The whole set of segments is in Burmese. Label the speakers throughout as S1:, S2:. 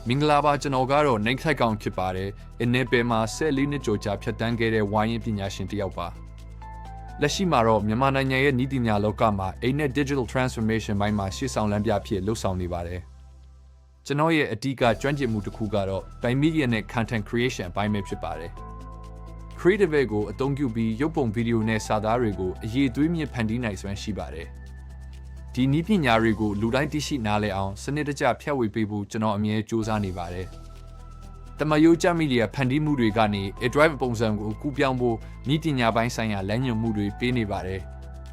S1: မင်္ဂလာပါကျွန်တော်ကတော့နိုင်ခိုက်ကောင်ဖြစ်ပါတယ်။အနည်းပဲမှာ14နှစ်ကျော်ကြာဖြတ်တန်းခဲ့တဲ့ဝိုင်းရင်ပညာရှင်တစ်ယောက်ပါ။လက်ရှိမှာတော့မြန်မာနိုင်ငံရဲ့ဤပညာလောကမှာအိမ်နဲ့ digital transformation ဘိုင်းမှာရှေ့ဆောင်လမ်းပြဖြစ်လှုပ်ဆောင်နေပါတယ်။ကျွန်တော်ရဲ့အဓိကကျွမ်းကျင်မှုတစ်ခုကတော့ media နဲ့ content creation ဘိုင်းပဲဖြစ်ပါတယ်။ creative ကိုအသုံးပြုပြီးရုပ်ပုံဗီဒီယိုနဲ့စာသားတွေကိုအရေးသွေးမြင့်ဖန်တီးနိုင်စွမ်းရှိပါတယ်။ဒီနည်းပညာတွေကိုလူတိုင်းသိရှိနားလည်အောင်စနစ်တကျဖြန့်ဝေပေးဖို့ကျွန်တော်အမြဲကြိုးစားနေပါတယ်။တမယိုကျမီဒီယာဖန်တီးမှုတွေကနေ drive ပုံစံကိုကူးပြောင်းဖို့နည်းပညာပိုင်းဆိုင်ရာလမ်းညွှန်မှုတွေပေးနေပါတယ်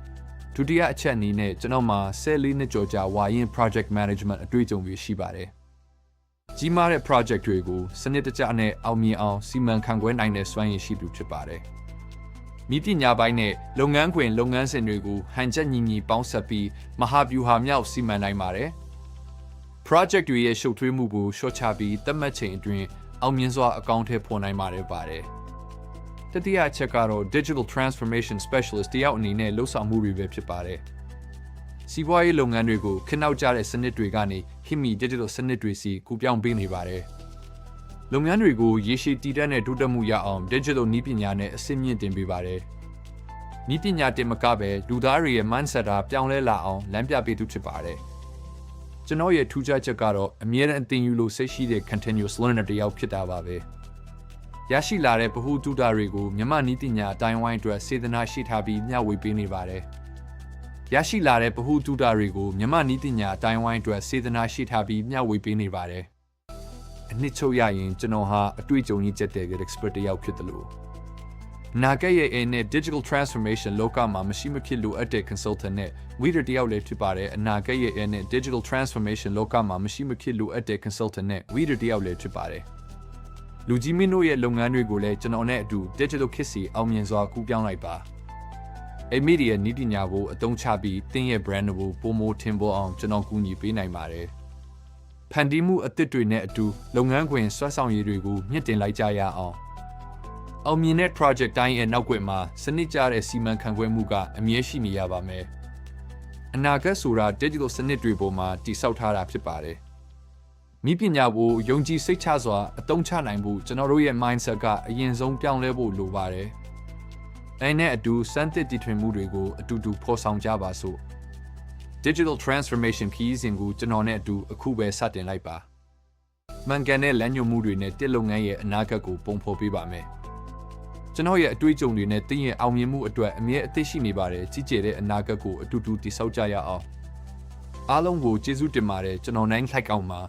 S1: ။ဒုတိယအချက်အနေနဲ့ကျွန်တော်မှာ14နှစ်ကျော်ကြာဝါရင် project management အတွေ့အကြုံတွေရှိပါတယ်။ကြီးမားတဲ့ project တွေကိုစနစ်တကျနဲ့အောင်မြင်အောင်စီမံခန့်ခွဲနိုင်တဲ့စွမ်းရည်ရှိသူဖြစ်ပါတယ်။နည်းပညာပိုင်းနဲ့လုပ်ငန်းခွင်လုပ်ငန်းစဉ်တွေကိုဟန်ချက်ညီညီပေါင်းစပ်ပြီးမဟာဗျူဟာမြောက်စီမံနိုင်ပါတယ်။ project တွေရဲ့ရှုပ်ထွေးမှုကိုရှော့ချပြီးသတ်မှတ်ချိန်အတွင်းအောင်မြင်စွာအကောင့်ထဲပေါ်နိုင်ပါတယ်။တတိယအချက်ကတော့ digital transformation specialist တယောက်အနေနဲ့လှုပ်ဆောင်မှုတွေပဲဖြစ်ပါတယ်။စီးပွားရေးလုပ်ငန်းတွေကိုခနောက်ကျတဲ့စနစ်တွေကနေဟိမီ digital စနစ်တွေစီကူပြောင်းပေးနေပါတယ်။လုပ်ငန်းတွေကိုရေရှည်တည်တံ့တဲ့တိုးတက်မှုရအောင် digital နည်းပညာနဲ့အဆင့်မြင့်တင်ပေးပါတယ်။နည်းပညာတင်မကပဲလူသားတွေရဲ့ mindset ပြောင်းလဲလာအောင်လမ်းပြပေးသူဖြစ်ပါတယ်။ကျွန်တော်ရဲ့ထူးခြားချက်ကတော့အမြဲတမ်းအသင်ယူလို့စိတ်ရှိတဲ့ continuous learner တယောက်ဖြစ်တာပါပဲ။ရရှိလာတဲ့ဗဟုသုတတွေကိုမြန်မာနည်းပညာအတိုင်းဝိုင်းအတွက်စေတနာရှိထားပြီးမျှဝေပေးနေပါတယ်။ရရှိလာတဲ့ဗဟုသုတတွေကိုမြန်မာနည်းပညာအတိုင်းဝိုင်းအတွက်စေတနာရှိထားပြီးမျှဝေပေးနေပါတယ်။အနှစ်ချုပ်ရရင်ကျွန်တော်ဟာအတွေ့အကြုံကြီးကျက်တဲ့ expert တယောက်ဖြစ်တယ်လို့နာကရဲ့အနဲ့ digital transformation လောကမှာမရှိမဖြစ်လိုအပ်တဲ့ consultant နဲ့ leader တယောက်လည်းဖြစ်ပါတယ်အနာကရဲ့အနဲ့ digital transformation လောကမှာမရှိမဖြစ်လိုအပ်တဲ့ consultant နဲ့ leader တယောက်လည်းဖြစ်ပါတယ်လူကြီးမင်းတို့ရဲ့လုပ်ငန်းတွေကိုလည်းကျွန်တော်နဲ့အတူ digital ခေတ်စီအောင်မြင်စွာကူးပြောင်းလိုက်ပါmedia နည်းပညာကိုအသုံးချပြီးသင်ရဲ့ brand ကိုပိုမိုထင်ပေါ်အောင်ကျွန်တော်ကူညီပေးနိုင်ပါတယ်ဖန်တီးမှုအသစ်တွေနဲ့အတူလုပ်ငန်းခွင်ဆွဲဆောင်ရည်တွေကိုမြင့်တင်လိုက်ကြရအောင်အောင်မြင်တဲ့ project တိုင်းရဲ့နောက်ွယ်မှာစနစ်ကျတဲ့စီမံခန့်ခွဲမှုကအမြဲရှိနေရပါမယ်အနာဂတ်ဆိုတာ digital စနစ်တွေပေါ်မှာတည်ဆောက်ထားတာဖြစ်ပါတယ်နည်းပညာကိုယုံကြည်စိတ်ချစွာအသုံးချနိုင်ဖို့ကျွန်တော်တို့ရဲ့ mindset ကအရင်ဆုံးပြောင်းလဲဖို့လိုပါတယ်အဲနဲ့အတူစမ်းသစ်တည်ထွင်မှုတွေကိုအတူတူဖော်ဆောင်ကြပါစို့digital transformation ခီးစဉ်ကိုကျွန်တော်နဲ့အတူအခုပဲစတင်လိုက်ပါမှန်ကန်တဲ့လမ်းညွှန်မှုတွေနဲ့တစ်လုပ်ငန်းရဲ့အနာဂတ်ကိုပုံဖော်ပေးပါမယ်ကျွန်တော်ရဲ့အတွေ့အကြုံတွေနဲ့သင်ရဲ့အောင်မြင်မှုအတွက်အမြဲအသင့်ရှိနေပါတယ်ကြီးကျယ်တဲ့အနာဂတ်ကိုအတူတူတည်ဆောက်ကြရအောင်အားလုံးကိုကျေးဇူးတင်ပါတယ်ကျွန်တော်နိုင်ထိုက်အောင်ပါ